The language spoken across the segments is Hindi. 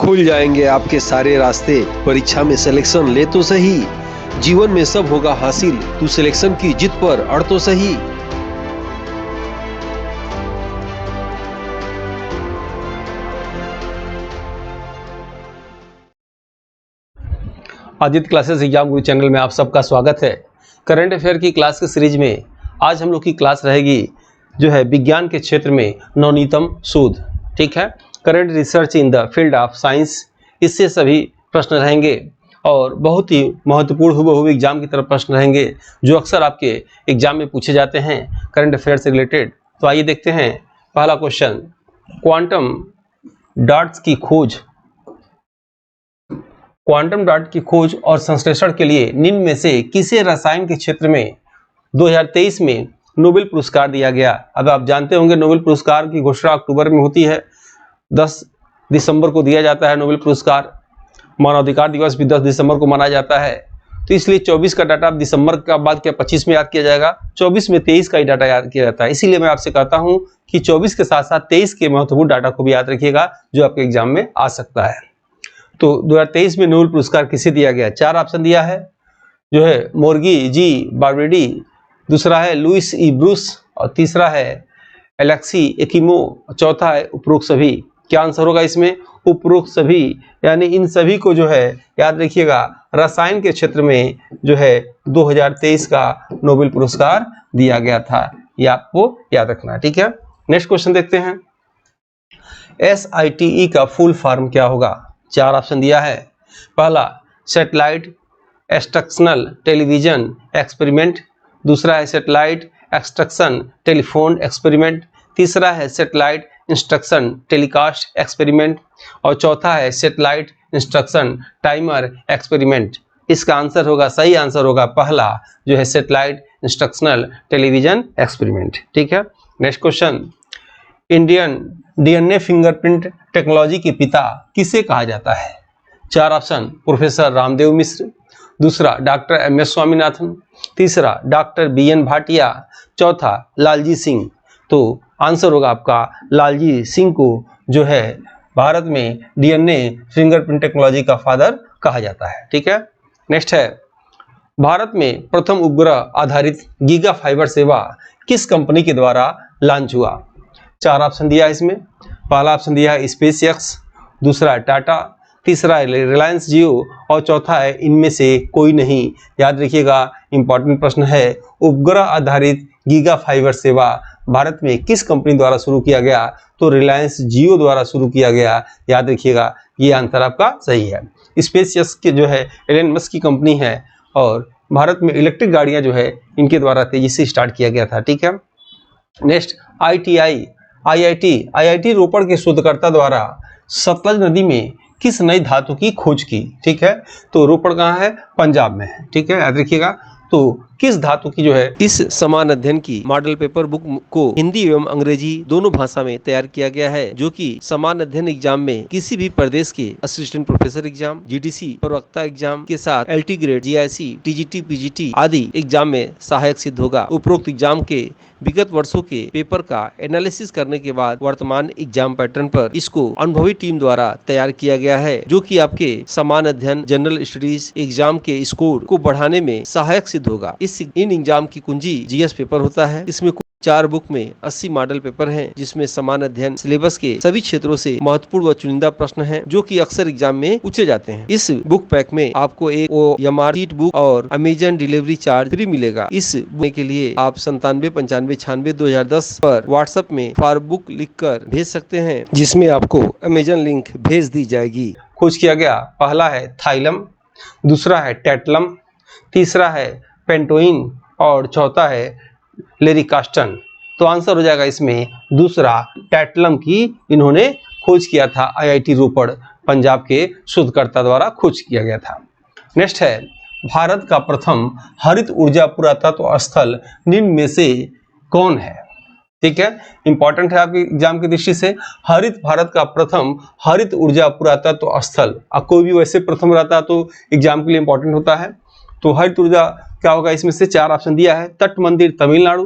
खुल जाएंगे आपके सारे रास्ते। परीक्षा में सिलेक्शन ले तो सही, जीवन में सब होगा हासिल। तू सिलेक्शन की जिद पर अड़ तो सही। आदित्य क्लासेस एग्जाम गुरु चैनल में आप सबका स्वागत है। करंट अफेयर की क्लास के सीरीज में आज हम लोग की क्लास रहेगी जो है विज्ञान के क्षेत्र में नवनीतम शोध। ठीक है, current research in the field of science, इससे सभी प्रश्न रहेंगे और बहुत ही महत्वपूर्ण हुबहू एग्जाम की तरफ प्रश्न रहेंगे जो अक्सर आपके एग्जाम में पूछे जाते हैं करंट अफेयर से रिलेटेड। तो आइए देखते हैं पहला क्वेश्चन, क्वांटम डॉट्स की खोज। क्वांटम डॉट की खोज और संश्लेषण के लिए निम्न में से किसे रसायन के क्षेत्र में 2023 में नोबेल पुरस्कार दिया गया। अब आप जानते होंगे नोबेल पुरस्कार की घोषणा अक्टूबर में होती है, 10 दिसंबर को दिया जाता है नोबेल पुरस्कार। मानवाधिकार दिवस भी 10 दिसंबर को मनाया जाता है, तो इसलिए 24 का डाटा दिसंबर का बाद क्या 25 में याद किया जाएगा, 24 में 23 का ही डाटा याद किया जाता है। इसीलिए मैं आपसे कहता हूं कि 24 के साथ साथ 23 के महत्वपूर्ण डाटा को भी याद रखिएगा जो आपके एग्जाम में आ सकता है। तो 2023 में नोबेल पुरस्कार किसे दिया गया, 4 ऑप्शन दिया है जो है मोर्गी जी बार्बेडी, दूसरा है लुइस ई ब्रूस और तीसरा है एलेक्सी एकिमो, चौथा है उपरोक्त सभी। क्या आंसर होगा इसमें, उपरोक्त सभी, यानी इन सभी को जो है याद रखिएगा रसायन के क्षेत्र में जो है 2023 का नोबेल पुरस्कार दिया गया था, ये आपको याद रखना है। ठीक है, नेक्स्ट क्वेश्चन देखते हैं। SITE का फुल फॉर्म क्या होगा, 4 ऑप्शन दिया है। पहला सैटेलाइट एक्सट्रैक्शनल टेलीविजन एक्सपेरिमेंट, दूसरा है सैटेलाइट एक्सट्रैक्शन टेलीफोन एक्सपेरिमेंट, तीसरा है सैटेलाइट इंस्ट्रक्शन टेलीकास्ट एक्सपेरिमेंट और चौथा है सैटेलाइट इंस्ट्रक्शन टाइमर एक्सपेरिमेंट। इसका आंसर होगा, सही आंसर होगा पहला जो है सैटेलाइट इंस्ट्रक्शनल टेलीविजन एक्सपेरिमेंट। ठीक है, next question, Indian DNA fingerprint technology के पिता किसे कहा जाता है। 4 ऑप्शन, प्रोफेसर रामदेव मिश्र, दूसरा डॉक्टर MS स्वामीनाथन, तीसरा डॉक्टर BN भाटिया, चौथा लालजी सिंह। तो आंसर होगा आपका लालजी सिंह को जो है भारत में DNA फिंगरप्रिंट टेक्नोलॉजी का फादर कहा जाता है। ठीक है, नेक्स्ट है, भारत में प्रथम उपग्रह आधारित गीगा फाइबर सेवा किस कंपनी के द्वारा लॉन्च हुआ। 4 ऑप्शन दिया है इसमें। पहला ऑप्शन दिया है स्पेसएक्स, दूसरा है टाटा, तीसरा है रिलायंस जियो और चौथा है इनमें से कोई नहीं। याद रखिएगा, इंपॉर्टेंट प्रश्न है, उपग्रह आधारित गीगा फाइबर सेवा भारत में किस कंपनी द्वारा शुरू किया गया, तो रिलायंस जियो द्वारा शुरू किया गया। याद रखिएगा, ये आंसर आपका सही है। स्पेसएक्स के जो है एलन मस्क की कंपनी है और भारत में इलेक्ट्रिक गाड़ियां जो है इनके द्वारा तेजी से स्टार्ट किया गया था। ठीक है, नेक्स्ट IIT रोपड़ के शोधकर्ता द्वारा सतलज नदी में किस नई धातु की खोज की। ठीक है, तो रोपड़ कहाँ है, पंजाब में है। ठीक है, याद रखिएगा, तो किस धातु की जो है इस समान अध्ययन की मॉडल पेपर बुक को हिंदी एवं अंग्रेजी दोनों भाषा में तैयार किया गया है, जो कि समान अध्ययन एग्जाम में किसी भी प्रदेश के असिस्टेंट प्रोफेसर एग्जाम, GDC प्रवक्ता एग्जाम के साथ LT grade, GIC, TGT, PGT आदि एग्जाम में सहायक सिद्ध होगा। उपरोक्त एग्जाम के विगत वर्षों के पेपर का एनालिसिस करने के बाद वर्तमान एग्जाम पैटर्न पर इसको अनुभवी टीम द्वारा तैयार किया गया है, जो कि आपके समान अध्ययन जनरल स्टडीज एग्जाम के स्कोर को बढ़ाने में सहायक सिद्ध होगा। इन एग्जाम की कुंजी GS पेपर होता है। इसमें 4 बुक में 80 मॉडल पेपर हैं, जिसमें समान अध्ययन सिलेबस के सभी क्षेत्रों से महत्वपूर्ण व चुनिंदा प्रश्न हैं, जो कि अक्सर एग्जाम में पूछे जाते हैं। इस बुक पैक में आपको एक OMR शीट बुक और अमेजन डिलीवरी चार्ज फ्री मिलेगा। इस बुक के लिए आप 9795962010 पर व्हाट्सएप में फॉर बुक लिखकर भेज सकते हैं, जिसमें आपको अमेजन लिंक भेज दी जाएगी। खोज किया गया, पहला है थाइलम, दूसरा है टेटलम, तीसरा है पेंटोइन और चौथा है लेरिकास्टन। तो आंसर हो जाएगा इसमें दूसरा, टेटलम की इन्होंने खोज किया था। IIT रोपड़ पंजाब के शोधकर्ता द्वारा खोज किया गया था। नेक्स्ट है, भारत का प्रथम हरित ऊर्जा पुरातत्व स्थल निम्न में से कौन है। ठीक है, इंपॉर्टेंट है आपके एग्जाम की दृष्टि से। भारत का प्रथम हरित ऊर्जा पुरातत्व स्थल, कोई भी वैसे प्रथम रहता है तो एग्जाम के लिए इंपॉर्टेंट होता है। तो हरित ऊर्जा क्या होगा, इसमें से 4 ऑप्शन दिया है। तट मंदिर तमिलनाडु,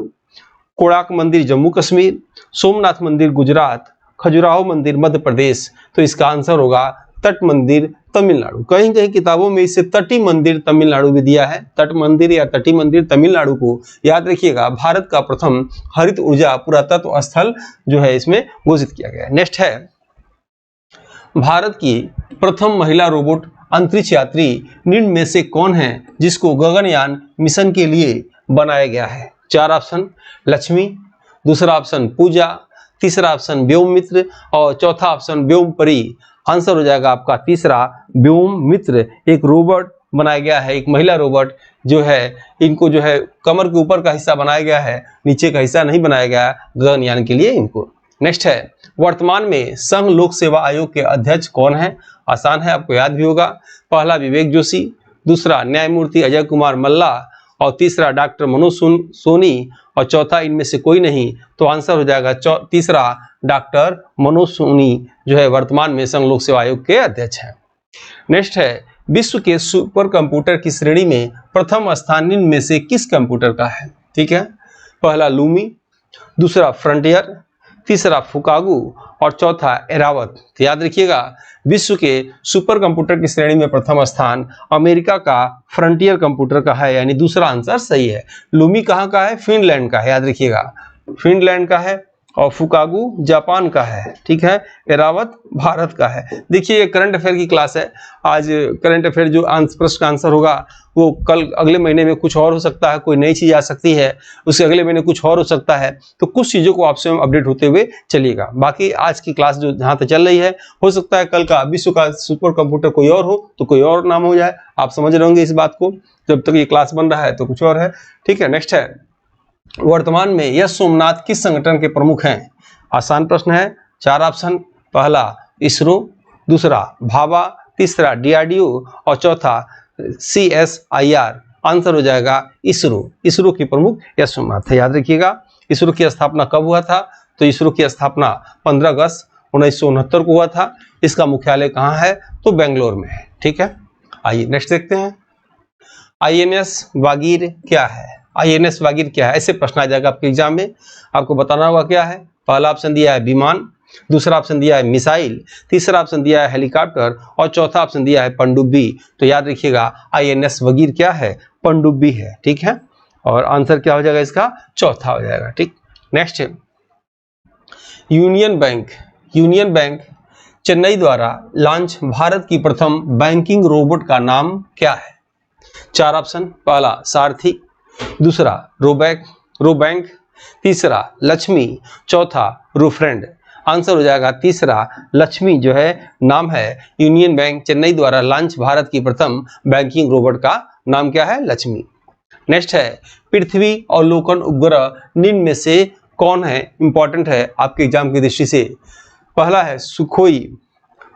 कोणार्क मंदिर जम्मू कश्मीर, सोमनाथ मंदिर गुजरात, खजुराहो मंदिर मध्य प्रदेश। तो इसका आंसर होगा तट मंदिर तमिलनाडु। कहीं कहीं किताबों में इसे तटी मंदिर तमिलनाडु भी दिया है। तट मंदिर या तटी मंदिर तमिलनाडु को याद रखिएगा भारत का प्रथम हरित ऊर्जा पुरातत्व स्थल जो है इसमें घोषित किया गया है। नेक्स्ट है भारत की प्रथम महिला रोबोट अंतरिक्ष यात्री निम्न में से कौन है जिसको गगनयान मिशन के लिए बनाया गया है? 4 ऑप्शन लक्ष्मी, दूसरा ऑप्शन पूजा, तीसरा ऑप्शन व्योम मित्र और चौथा ऑप्शन व्योम परी। आंसर हो जाएगा आपका तीसरा व्योम मित्र। एक रोबोट बनाया गया है, एक महिला रोबोट जो है, इनको जो है कमर के ऊपर का हिस्सा बनाया गया है, नीचे का हिस्सा नहीं बनाया गया है गगनयान के लिए इनको। नेक्स्ट है वर्तमान में संघ लोक सेवा आयोग के अध्यक्ष कौन है? आसान है, आपको याद भी होगा। पहला विवेक जोशी, दूसरा न्यायमूर्ति अजय कुमार मल्ला और तीसरा डॉक्टर मनोज सोनी और चौथा इनमें से कोई नहीं। तो आंसर हो जाएगा तीसरा डॉक्टर मनोज सोनी जो है वर्तमान में संघ लोक सेवा आयोग के अध्यक्ष हैं। नेक्स्ट है विश्व के सुपर कंप्यूटर की श्रेणी में प्रथम स्थान निम्न में से किस कंप्यूटर का है? ठीक है, पहला लूमी, दूसरा फ्रंटियर, तीसरा फुकागू और चौथा एरावत। तो याद रखिएगा विश्व के सुपर कंप्यूटर की श्रेणी में प्रथम स्थान अमेरिका का फ्रंटियर कंप्यूटर का है, यानी दूसरा आंसर सही है। लूमी कहाँ का है? फिनलैंड का है, याद रखिएगा फिनलैंड का है। और फुकागू जापान का है, ठीक है। एरावत भारत का है। देखिए ये करंट अफेयर की क्लास है। आज करंट अफेयर जो प्रश्न का आंसर होगा वो कल अगले महीने में कुछ और हो सकता है, कोई नई चीज आ सकती है, उसके अगले महीने कुछ और हो सकता है। तो कुछ चीजों को आपसे अपडेट होते हुए चलिएगा। बाकी आज की क्लास जो जहाँ तक चल रही है, हो सकता है कल का विश्व का सुपर कंप्यूटर कोई और हो तो कोई और नाम हो जाए। आप समझ रहे होंगे इस बात को, जब तक ये क्लास बन रहा है तो कुछ और है, ठीक है। नेक्स्ट है वर्तमान में यश सोमनाथ किस संगठन के प्रमुख हैं? आसान प्रश्न है, 4 ऑप्शन। पहला इसरो, दूसरा भाभा, तीसरा डीआरडीओ और चौथा CSIR। आंसर हो जाएगा इसरो। इसरो की प्रमुख यश सोमनाथ है, याद रखिएगा। इसरो की स्थापना कब हुआ था? तो इसरो की स्थापना 15 अगस्त 1969 को हुआ था। इसका मुख्यालय कहाँ है? तो बेंगलोर में है, ठीक है। आइए नेक्स्ट देखते हैं। INS वागीर क्या है? INS वागीर क्या है? ऐसे प्रश्न आ जाएगा आपके एग्जाम में, आपको बताना होगा क्या है। पहला ऑप्शन दिया है विमान, दूसरा ऑप्शन दिया है मिसाइल, तीसरा ऑप्शन दिया है हेलीकॉप्टर और चौथा ऑप्शन दिया है पनडुब्बी। तो याद रखिएगा INS वागीर क्या है? पनडुब्बी है, ठीक है। और आंसर क्या हो जाएगा इसका? चौथा हो जाएगा, ठीक। नेक्स्ट है यूनियन बैंक चेन्नई द्वारा लॉन्च भारत की प्रथम बैंकिंग रोबोट का नाम क्या है? 4 ऑप्शन। पहला सारथी, दूसरा रोबैंक, तीसरा लक्ष्मी, चौथा रूफ्रेंड। आंसर हो जाएगा तीसरा लक्ष्मी जो है नाम है। यूनियन बैंक चेन्नई द्वारा लॉन्च भारत की प्रथम बैंकिंग रोबोट का नाम क्या है? लक्ष्मी। नेक्स्ट है पृथ्वी अवलोकन उपग्रह निम्न में से कौन है? इंपॉर्टेंट है आपके एग्जाम की दृष्टि से। पहला है सुखोई,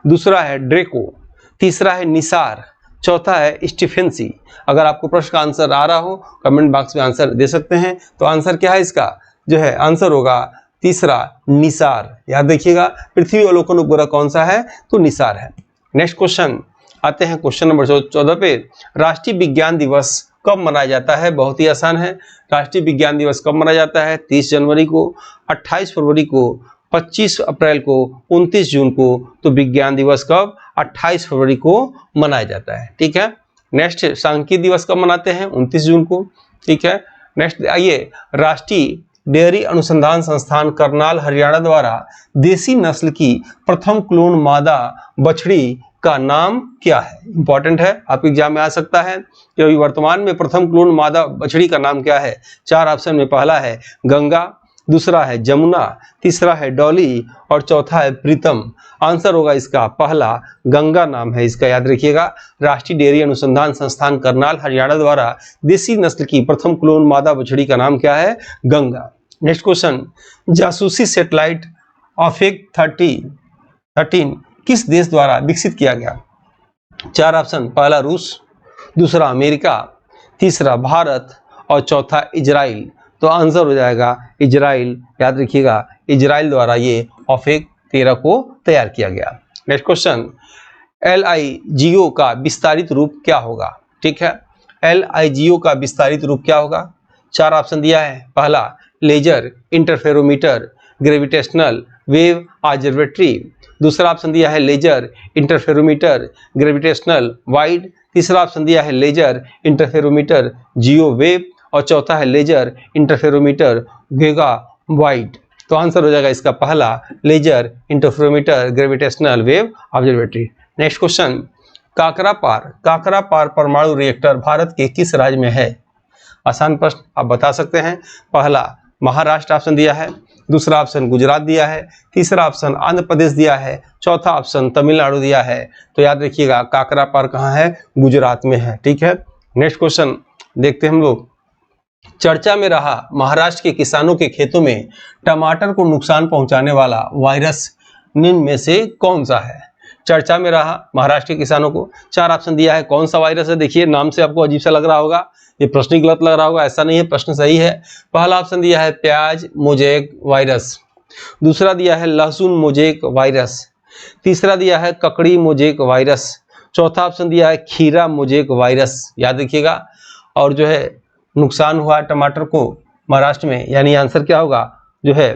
दूसरा है ड्रेको, तीसरा है निसार, चौथा है स्टीफेंसी। अगर आपको प्रश्न का आंसर आ रहा हो कमेंट बॉक्स में आंसर दे सकते हैं। तो आंसर क्या है इसका? जो है आंसर होगा तीसरा निसार। याद रखिएगा पृथ्वी अवलोकन उपग्रह कौन सा है? तो निसार है। नेक्स्ट क्वेश्चन आते हैं क्वेश्चन नंबर 14 पे। राष्ट्रीय विज्ञान दिवस कब मनाया जाता है? बहुत ही आसान है। राष्ट्रीय विज्ञान दिवस कब मनाया जाता है? 30 जनवरी को, 28 फरवरी को, 25 अप्रैल को, 29 जून को। तो विज्ञान दिवस कब? 28 फरवरी को मनाया जाता है, ठीक है। नेक्स्ट सांख्यिकी दिवस कब मनाते हैं? 29 जून को, ठीक है। नेक्स्ट आइए राष्ट्रीय डेयरी अनुसंधान संस्थान करनाल हरियाणा द्वारा देसी नस्ल की प्रथम क्लोन मादा बछड़ी का नाम क्या है? इंपॉर्टेंट है, आपके एग्जाम में आ सकता है कि वर्तमान में प्रथम क्लोन मादा बछड़ी का नाम क्या है? 4 ऑप्शन में पहला है गंगा, दूसरा है जमुना, तीसरा है डॉली और चौथा है प्रीतम। आंसर होगा इसका पहला गंगा नाम है इसका, याद रखिएगा। राष्ट्रीय डेयरी अनुसंधान संस्थान करनाल हरियाणा द्वारा देसी नस्ल की प्रथम क्लोन मादा बछड़ी का नाम क्या है? गंगा। नेक्स्ट क्वेश्चन जासूसी सैटेलाइट ऑफेक 13 किस देश द्वारा विकसित किया गया? 4 ऑप्शन। पहला रूस, दूसरा अमेरिका, तीसरा भारत और चौथा इजराइल। तो आंसर हो जाएगा इजराइल। याद रखिएगा इजराइल द्वारा ये ऑफेक 13 को तैयार किया गया। नेक्स्ट क्वेश्चन LIGO का विस्तारित रूप क्या होगा? ठीक है, LIGO का विस्तारित रूप क्या होगा? 4 ऑप्शन दिया है। पहला laser interferometer gravitational wave observatory, दूसरा ऑप्शन दिया है लेजर इंटरफेरोमीटर ग्रेविटेशनल वाइड, तीसरा ऑप्शन दिया है लेजर इंटरफेरोमीटर जियो वेव और चौथा है लेजर इंटरफेरोमीटर गीगा वाइड। तो आंसर हो जाएगा इसका पहला laser interferometer gravitational wave observatory. Next question, Kakrapar परमाणु रिएक्टर भारत के किस राज्य में है? आसान प्रश्न आप बता सकते हैं। पहला महाराष्ट्र ऑप्शन दिया है, दूसरा ऑप्शन गुजरात दिया है, तीसरा ऑप्शन आंध्र प्रदेश दिया है, चौथा ऑप्शन तमिलनाडु दिया है। तो याद रखिएगा काकरापार कहाँ है? गुजरात में है। ठीक है, नेक्स्ट क्वेश्चन देखते हैं हम लोग। चर्चा में रहा महाराष्ट्र के किसानों के खेतों में टमाटर को नुकसान पहुंचाने वाला वायरस निम्न में से कौन सा है? चर्चा में रहा महाराष्ट्र के किसानों को, चार ऑप्शन दिया है। कौन सा वायरस है? देखिए नाम से आपको अजीब सा लग रहा होगा, ये प्रश्न ही गलत लग रहा होगा, ऐसा नहीं है, प्रश्न सही है। पहला ऑप्शन दिया है प्याज मोजेक वायरस, दूसरा दिया है लहसुन मोजेक वायरस, तीसरा दिया है ककड़ी मोजेक वायरस, चौथा ऑप्शन दिया है खीरा मोजेक वायरस। याद रखिएगा। और जो है नुकसान हुआ टमाटर को महाराष्ट्र में, यानी आंसर क्या होगा? जो है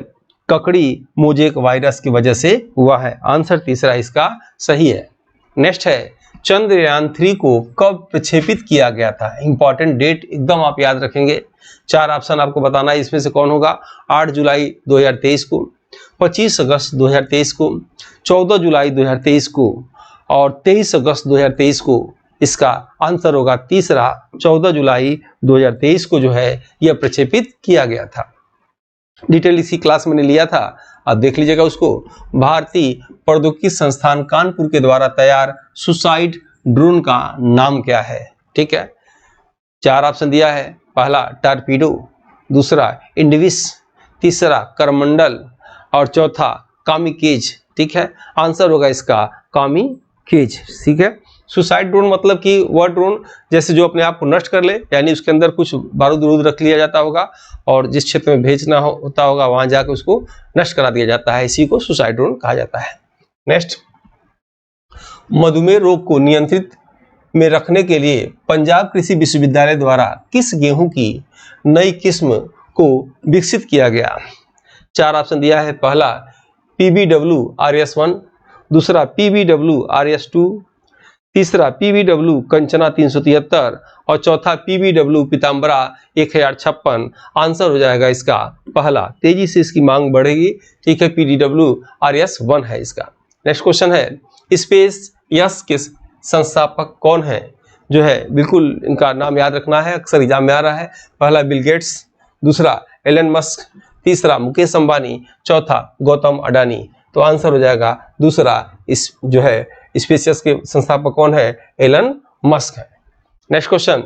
ककड़ी मोजेक वायरस की वजह से हुआ है। आंसर तीसरा इसका सही है। नेक्स्ट है चंद्रयान 3 को कब प्रक्षेपित किया गया था? इंपॉर्टेंट डेट एकदम आप याद रखेंगे। चार ऑप्शन आपको बताना है, इसमें से कौन होगा? 8 जुलाई 2023 को, 25 अगस्त 2023 को, 14 जुलाई 2023 को और 23 अगस्त 2023 को। इसका आंसर होगा तीसरा 14 जुलाई 2023 को जो है यह प्रक्षेपित किया गया था। डिटेल इसी क्लास मैंने लिया था, आप देख लीजिएगा उसको। भारतीय प्रौद्योगिकी संस्थान कानपुर के द्वारा तैयार सुसाइड ड्रोन का नाम क्या है? ठीक है, चार ऑप्शन दिया है। पहला टारपीडो, दूसरा इंडविस, तीसरा करमंडल और चौथा कामिकेज। ठीक है, आंसर होगा इसका कामिकेज। ठीक है, सुसाइड ड्रोन मतलब कि वह ड्रोन जैसे जो अपने आप को नष्ट कर ले, यानी उसके अंदर कुछ बारूद वरूद रख लिया जाता होगा और जिस क्षेत्र में भेजना होता होगा वहां जाकर उसको नष्ट करा दिया जाता है, इसी को सुसाइड ड्रोन कहा जाता है। नेक्स्ट, मधुमेह रोग को नियंत्रित में रखने के लिए पंजाब कृषि विश्वविद्यालय द्वारा किस गेहूं की नई किस्म को विकसित किया गया? चार ऑप्शन दिया है। पहला PBW RS1, दूसरा PBW RS2, तीसरा PBW कंचना 373 और चौथा PBW पीताम्बरा 1056। आंसर हो जाएगा इसका पहला। तेजी से इसकी मांग बढ़ेगी। ठीक है, PBW RS1 है इसका। नेक्स्ट क्वेश्चन है स्पेस यस के संस्थापक कौन है? जो है बिल्कुल इनका नाम याद रखना है, अक्सर एग्जाम में आ रहा है। पहला बिल गेट्स, दूसरा एलन मस्क, तीसरा मुकेश अंबानी, चौथा गौतम अडानी। तो आंसर हो जाएगा दूसरा। इस जो है स्पेसियस के संस्थापक कौन है? एलन मस्क है। Next question,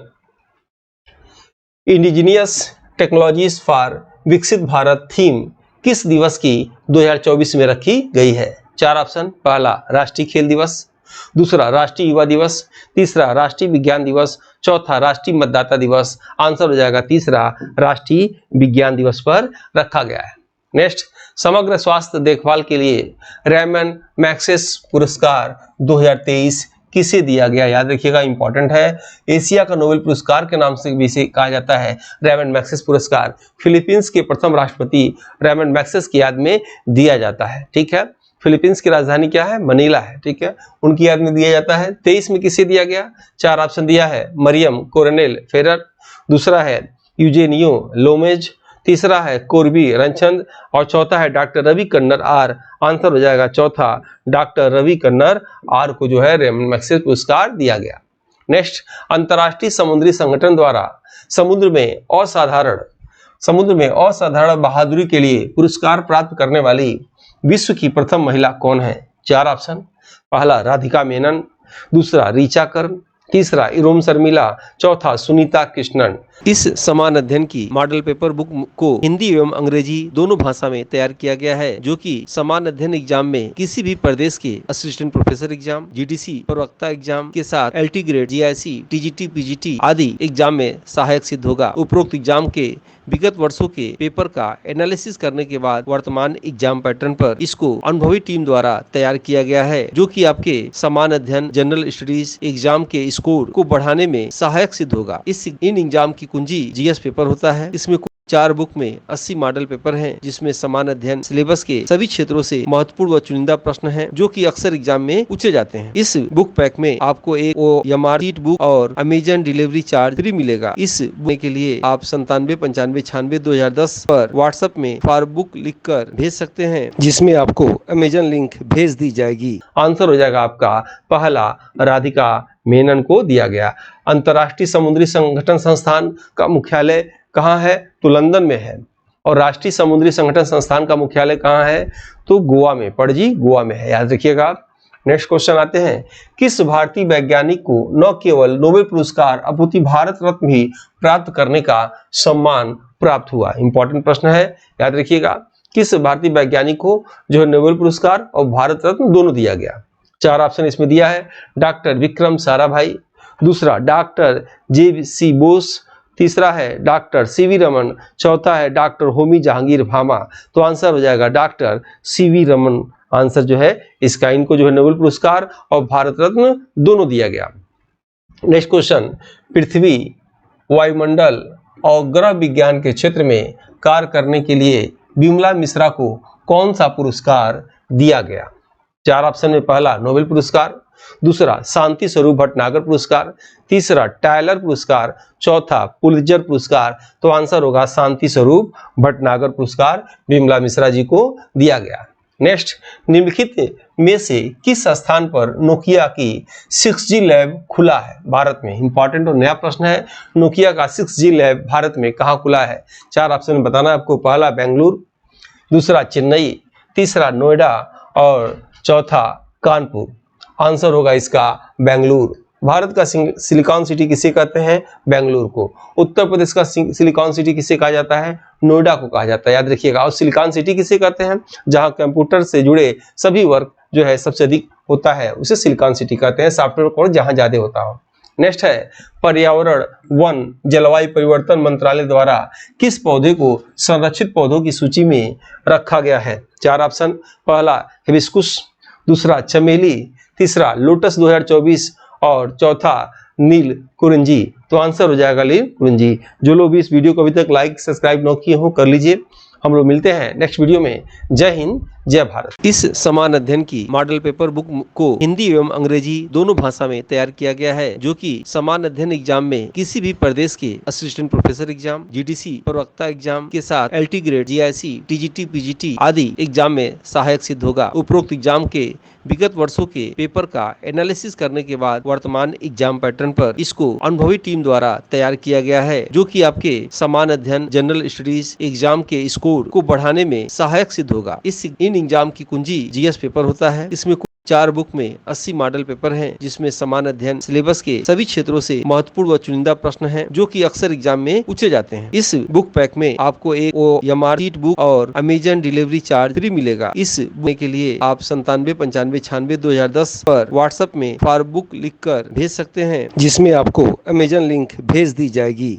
indigenous technologies for विकसित भारत थीम किस दिवस की 2024 में रखी गई है? चार ऑप्शन। पहला राष्ट्रीय खेल दिवस, दूसरा राष्ट्रीय युवा दिवस, तीसरा राष्ट्रीय विज्ञान दिवस, चौथा राष्ट्रीय मतदाता दिवस। आंसर हो जाएगा तीसरा राष्ट्रीय विज्ञान दिवस पर रखा गया है। नेक्स्ट, समग्र स्वास्थ्य देखभाल के लिए रेमन मैग्सेस पुरस्कार 2023 किसे दिया गया? याद रखिएगा, इंपॉर्टेंट है। एशिया का नोबेल पुरस्कार के नाम से भी इसे कहा जाता है रेमन मैग्सेस पुरस्कार। फिलीपींस के प्रथम राष्ट्रपति रेमन मैग्सेस की याद में दिया जाता है। ठीक है, फिलीपींस की राजधानी क्या है? मनीला है। ठीक है, उनकी याद में दिया जाता है। 23 में किसे दिया गया? चार ऑप्शन दिया है। मरियम कोरोनेल फेरर, दूसरा है यूजेनियो लोमेज, तीसरा है कोरबी रनचंद और चौथा है doctor Ravi Kannada are. Answer हो जाएगा चौथा डॉक्टर रवि कन्नर आर को जो है रेमन मैग्सेस पुरस्कार दिया गया। नेक्स्ट, अंतर्राष्ट्रीय समुद्री संगठन द्वारा समुद्र में असाधारण बहादुरी के लिए पुरस्कार प्राप्त करने वाली विश्व की प्रथम महिला कौन है? चार ऑप्शन। पहला राधिका मेनन, दूसरा ऋचा कर्ण, तीसरा इरोम शर्मिला, चौथा सुनीता कृष्णन। इस समान अध्ययन की मॉडल पेपर बुक को हिंदी एवं अंग्रेजी दोनों भाषा में तैयार किया गया है, जो कि समान अध्ययन एग्जाम में किसी भी प्रदेश के असिस्टेंट प्रोफेसर एग्जाम, GDC प्रवक्ता एग्जाम के साथ LT grade, GIC, TGT, PGT आदि एग्जाम में सहायक सिद्ध होगा। उपरोक्त एग्जाम के विगत वर्षों के पेपर का एनालिसिस करने के बाद वर्तमान एग्जाम पैटर्न पर इसको अनुभवी टीम द्वारा तैयार किया गया है, जो कि आपके समान अध्ययन जनरल स्टडीज एग्जाम के स्कोर को बढ़ाने में सहायक सिद्ध होगा। इन एग्जाम की कुंजी GS पेपर होता है। इसमें 4 बुक में 80 मॉडल पेपर हैं, जिसमें समान अध्ययन सिलेबस के सभी क्षेत्रों से महत्वपूर्ण व चुनिंदा प्रश्न हैं, जो कि अक्सर एग्जाम में पूछे जाते हैं। इस बुक पैक में आपको एक OMR शीट बुक और अमेजन डिलीवरी चार्ज फ्री मिलेगा। इस बुक के लिए आप 9795962010 पर व्हाट्सएप में फॉर बुक लिखकर भेज सकते हैं, जिसमें आपको अमेजन लिंक भेज दी जाएगी। आंसर हो जाएगा आपका पहला, राधिका मेनन को दिया गया। अंतर्राष्ट्रीय समुद्री संगठन संस्थान का मुख्यालय कहाँ है? तो लंदन में है। और राष्ट्रीय समुद्री संगठन संस्थान का मुख्यालय कहाँ है? तो गोवा में, पणजी गोवा में है, याद रखिएगा। नेक्स्ट क्वेश्चन आते हैं, किस भारतीय वैज्ञानिक को न केवल नोबेल पुरस्कार अपितु भारत रत्न भी प्राप्त करने का सम्मान प्राप्त हुआ? इंपॉर्टेंट प्रश्न है, याद रखिएगा। किस भारतीय वैज्ञानिक को जो है नोबेल पुरस्कार और भारत रत्न दोनों दिया गया? 4 ऑप्शन इसमें दिया है। डॉक्टर विक्रम साराभाई, दूसरा डॉक्टर JC बोस, तीसरा है डॉक्टर CV रमन, चौथा है डॉक्टर होमी जहांगीर भामा। तो आंसर हो जाएगा डॉक्टर CV रमन। आंसर जो है इसका, इनको जो है नोबेल पुरस्कार और भारत रत्न दोनों दिया गया। नेक्स्ट क्वेश्चन, पृथ्वी, वायुमंडल और ग्रह विज्ञान के क्षेत्र में कार्य करने के लिए बिमला मिश्रा को कौन सा पुरस्कार दिया गया? 4 ऑप्शन में पहला नोबेल पुरस्कार, दूसरा शांति स्वरूप भटनागर पुरस्कार, तीसरा टायलर पुरस्कार, चौथा पुलित्जर पुरस्कार। तो आंसर होगा शांति स्वरूप भटनागर पुरस्कार बिमला मिश्रा जी को दिया गया। नेक्स्ट, निम्नलिखित में से किस स्थान पर नोकिया की 6G लैब खुला है भारत में? इंपॉर्टेंट और नया प्रश्न है। नोकिया का 6G लैब भारत में कहाँ खुला है? 4 ऑप्शन में बताना है आपको। पहला बेंगलुरु, दूसरा चेन्नई, तीसरा नोएडा और चौथा कानपुर। आंसर होगा इसका बेंगलुरु। भारत का सिलिकॉन सिटी किसे कहते हैं? बेंगलुरु को। उत्तर प्रदेश का सिलिकॉन सिटी किसे कहा जाता है? नोएडा को कहा जाता है, याद रखिएगा। और सिलिकॉन सिटी किसे कहते हैं? जहां कंप्यूटर से जुड़े सभी वर्क जो है सबसे अधिक होता है, उसे सिलिकॉन सिटी कहते हैं। सॉफ्टवेयर कोड जहां ज्यादा होता हो। नेक्स्ट है, पर्यावरण वन जलवायु परिवर्तन मंत्रालय द्वारा किस पौधे को संरक्षित पौधों की सूची में रखा गया है? 4 ऑप्शन, पहला हिबिस्कुस, दूसरा चमेली, तीसरा लोटस 2024 और चौथा नील कुरिंजी। तो आंसर हो जाएगा नील कुरिंजी। जो लोग भी इस वीडियो को अभी तक लाइक सब्सक्राइब न किए हो कर लीजिए। हम लोग मिलते हैं नेक्स्ट वीडियो में। जय हिंद, जय भारत। इस समान अध्ययन की मॉडल पेपर बुक को हिंदी एवं अंग्रेजी दोनों भाषा में तैयार किया गया है, जो कि समान अध्ययन एग्जाम में किसी भी प्रदेश के असिस्टेंट प्रोफेसर एग्जाम, GDC प्रवक्ता एग्जाम के साथ LT grade, GIC, TGT, PGT आदि एग्जाम में सहायक सिद्ध होगा। उपरोक्त एग्जाम के विगत वर्षों के पेपर का एनालिसिस करने के बाद वर्तमान एग्जाम पैटर्न पर इसको अनुभवी टीम द्वारा तैयार किया गया है, जो कि आपके समान अध्ययन जनरल स्टडीज एग्जाम के स्कोर को बढ़ाने में सहायक सिद्ध होगा। इन एग्जाम की कुंजी GS पेपर होता है। इसमें 4 बुक में 80 मॉडल पेपर हैं, जिसमें समान अध्ययन सिलेबस के सभी क्षेत्रों से महत्वपूर्ण व चुनिंदा प्रश्न हैं, जो कि अक्सर एग्जाम में पूछे जाते हैं। इस बुक पैक में आपको एक OMR शीट बुक और अमेजन डिलीवरी चार्ज फ्री मिलेगा। इस बुक के लिए आप 9795962010 पर व्हाट्सएप में फॉर बुक लिखकर भेज सकते हैं, जिसमें आपको अमेजन लिंक भेज दी जाएगी।